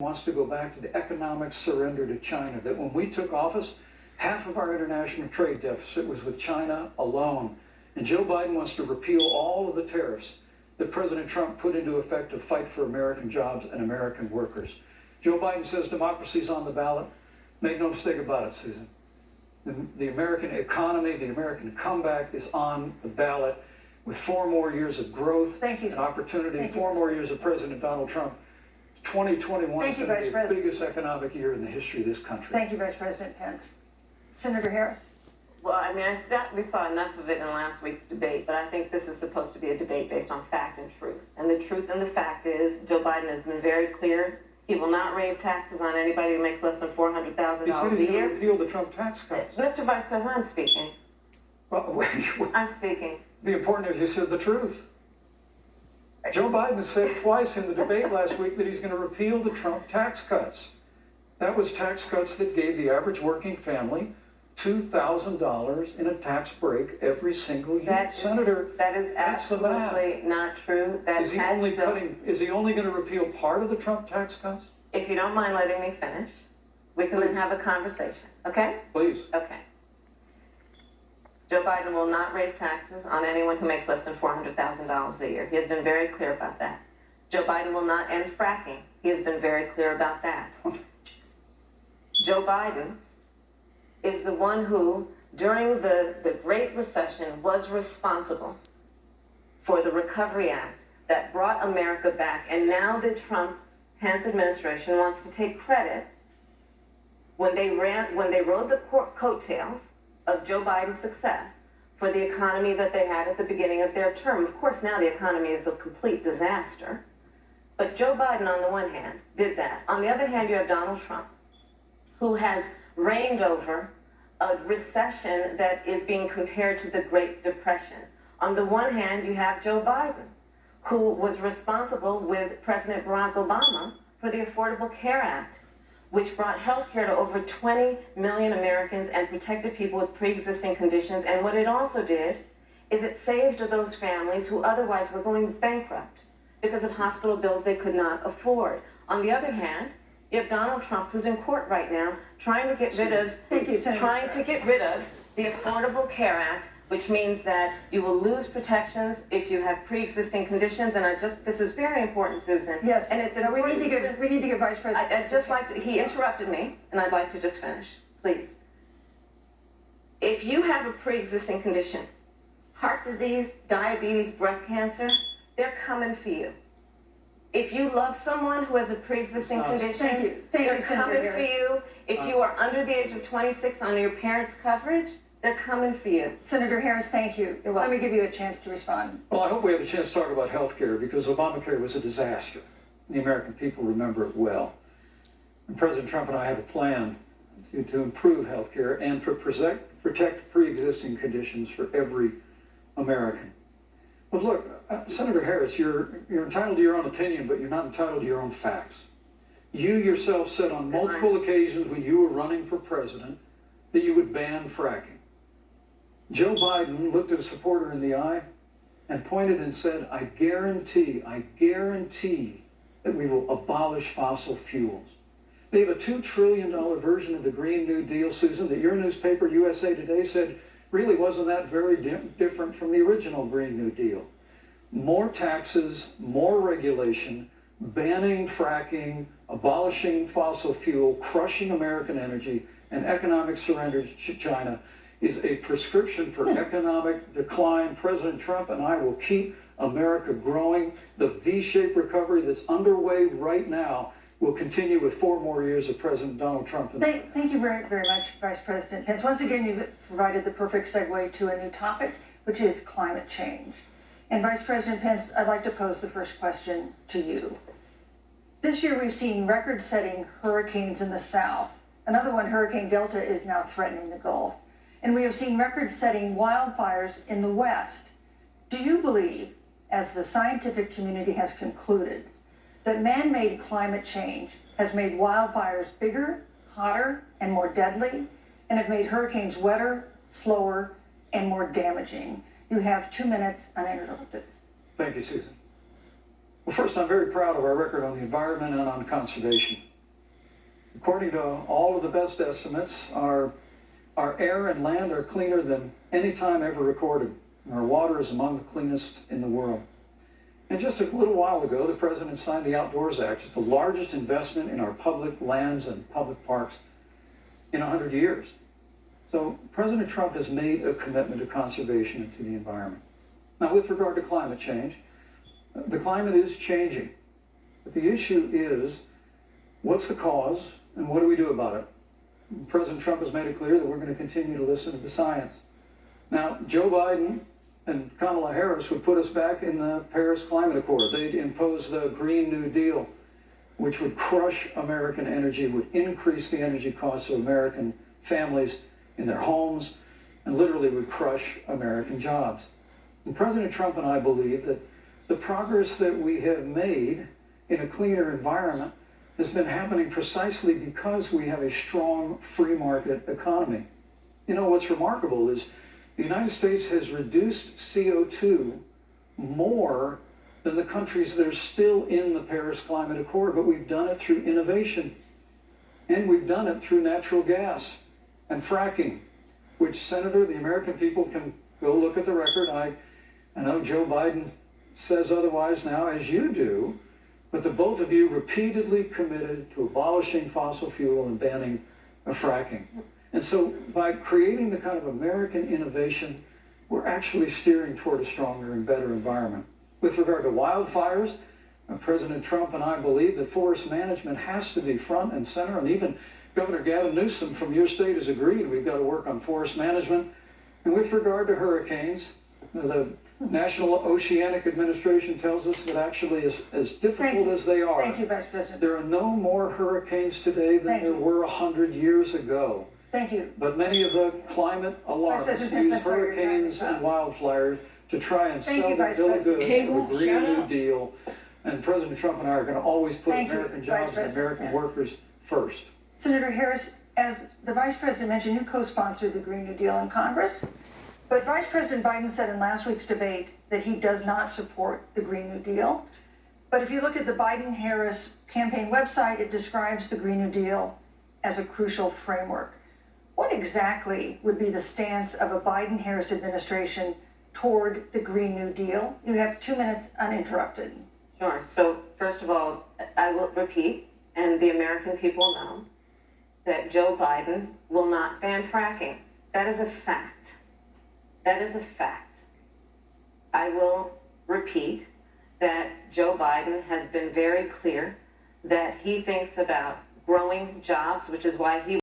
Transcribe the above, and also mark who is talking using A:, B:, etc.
A: wants to go back to the economic surrender to China, that when we took office, half of our international trade deficit was with China alone. And Joe Biden wants to repeal all of the tariffs that President Trump put into effect to fight for American jobs and American workers. Joe Biden says democracy's on the ballot. Make no mistake about it, Susan. The American economy, the American comeback is on the ballot with 4 more years of growth and opportunity, 4 more years of President Donald Trump. 2021 is going to be the biggest economic year in the history of this country.
B: Thank you, Vice President Pence. Senator Harris.
C: Well, I mean, we saw enough of it in last week's debate, but I think this is supposed to be a debate based on fact and truth. And the truth and the fact is Joe Biden has been very clear. He will not raise taxes on anybody who makes less than $400,000 a year.
A: He said he's going to repeal the Trump tax cuts.
C: Mr. Vice President, I'm speaking.
A: Well, wait.
C: I'm speaking.
A: It'd be important if you said the truth. Joe Biden said twice in the debate last week that he's going to repeal the Trump tax cuts. That was tax cuts that gave the average working family $2,000 in a tax break every single year. Senator,
C: that is absolutely not true.
A: Is he only going to repeal part of the Trump tax cuts?
C: If you don't mind letting me finish, we can then have a conversation, okay?
A: Please.
C: Okay. Joe Biden will not raise taxes on anyone who makes less than $400,000 a year. He has been very clear about that. Joe Biden will not end fracking. He has been very clear about that. Joe Biden is the one who, during the Great Recession, was responsible for the Recovery Act that brought America back. And now the Trump-Pence administration wants to take credit when they rode the coattails of Joe Biden's success for the economy that they had at the beginning of their term. Of course, now the economy is a complete disaster. But Joe Biden, on the one hand, did that. On the other hand, you have Donald Trump, who has reigned over a recession that is being compared to the Great Depression. On the one hand, you have Joe Biden, who was responsible with President Barack Obama for the Affordable Care Act, which brought health care to over 20 million Americans and protected people with pre-existing conditions. And what it also did is it saved those families who otherwise were going bankrupt because of hospital bills they could not afford. On the other hand, you have Donald Trump, who's in court right now, trying to get rid of the Affordable Care Act, which means that you will lose protections if you have pre-existing conditions. And this is very important, Susan.
B: Yes.
C: And it's
B: we need to give Vice President.
C: He interrupted me, and I'd like to just finish, please. If you have a pre-existing condition, heart disease, diabetes, breast cancer, they're coming for you. If you love someone who has a pre-existing condition, they're coming for you. If you are under the age of 26 on your parents' coverage, they're coming for you.
B: Senator Harris, thank you. Let me give you a chance to respond.
A: Well, I hope we have a chance to talk about health care, because Obamacare was a disaster. The American people remember it well. And President Trump and I have a plan to improve health care and to protect pre-existing conditions for every American. But look, Senator Harris, you're entitled to your own opinion, but you're not entitled to your own facts. You yourself said on multiple occasions when you were running for president that you would ban fracking. Joe Biden looked at a supporter in the eye and pointed and said, I guarantee that we will abolish fossil fuels. They have a $2 trillion version of the Green New Deal, Susan, that your newspaper, USA Today, said really wasn't that very different from the original Green New Deal. More taxes, more regulation, banning fracking, abolishing fossil fuel, crushing American energy, and economic surrender to China is a prescription for economic decline. President Trump and I will keep America growing. The V-shaped recovery that's underway right now will continue with 4 more years of President Donald Trump.
B: Thank you very, very much, Vice President Pence. Once again, you've provided the perfect segue to a new topic, which is climate change. And Vice President Pence, I'd like to pose the first question to you. This year, we've seen record-setting hurricanes in the South. Another one, Hurricane Delta, is now threatening the Gulf. And we have seen record-setting wildfires in the West. Do you believe, as the scientific community has concluded, that man-made climate change has made wildfires bigger, hotter, and more deadly, and have made hurricanes wetter, slower, and more damaging? You have 2 minutes uninterrupted.
A: Thank you, Susan. Well, first, I'm very proud of our record on the environment and on conservation. According to all of the best estimates, our air and land are cleaner than any time ever recorded. And our water is among the cleanest in the world. And just a little while ago, the President signed the Outdoors Act. It's the largest investment in our public lands and public parks in 100 years. So President Trump has made a commitment to conservation and to the environment. Now, with regard to climate change, the climate is changing. But the issue is, what's the cause and what do we do about it? President Trump has made it clear that we're going to continue to listen to the science. Now, Joe Biden and Kamala Harris would put us back in the Paris Climate Accord. They'd impose the Green New Deal, which would crush American energy, would increase the energy costs of American families in their homes, and literally would crush American jobs. And President Trump and I believe that the progress that we have made in a cleaner environment has been happening precisely because we have a strong free market economy. You know, what's remarkable is the United States has reduced CO2 more than the countries that are still in the Paris Climate Accord, but we've done it through innovation. And we've done it through natural gas and fracking, which, Senator, the American people can go look at the record. I know Joe Biden says otherwise now, as you do, but the both of you repeatedly committed to abolishing fossil fuel and banning fracking. And so by creating the kind of American innovation, we're actually steering toward a stronger and better environment. With regard to wildfires, President Trump and I believe that forest management has to be front and center, and even Governor Gavin Newsom from your state has agreed we've got to work on forest management. And with regard to hurricanes, the National Oceanic Administration tells us that actually as difficult as they are,
B: Thank you, Vice President.
A: there are no more hurricanes today than there were 100 years ago.
B: Thank you.
A: But many of the climate alarmists use hurricanes and wildfires to try and sell their bill of goods of the Green New Deal. And President Trump and I are going to always put American jobs and American workers first.
B: Senator Harris, as the Vice President mentioned, you co-sponsored the Green New Deal in Congress. But Vice President Biden said in last week's debate that he does not support the Green New Deal. But if you look at the Biden-Harris campaign website, it describes the Green New Deal as a crucial framework. What exactly would be the stance of a Biden-Harris administration toward the Green New Deal? You have 2 minutes uninterrupted.
C: Sure. So first of all, I will repeat, and the American people know, that Joe Biden will not ban fracking. That is a fact. That is a fact. I will repeat that Joe Biden has been very clear that he thinks about growing jobs, which is why he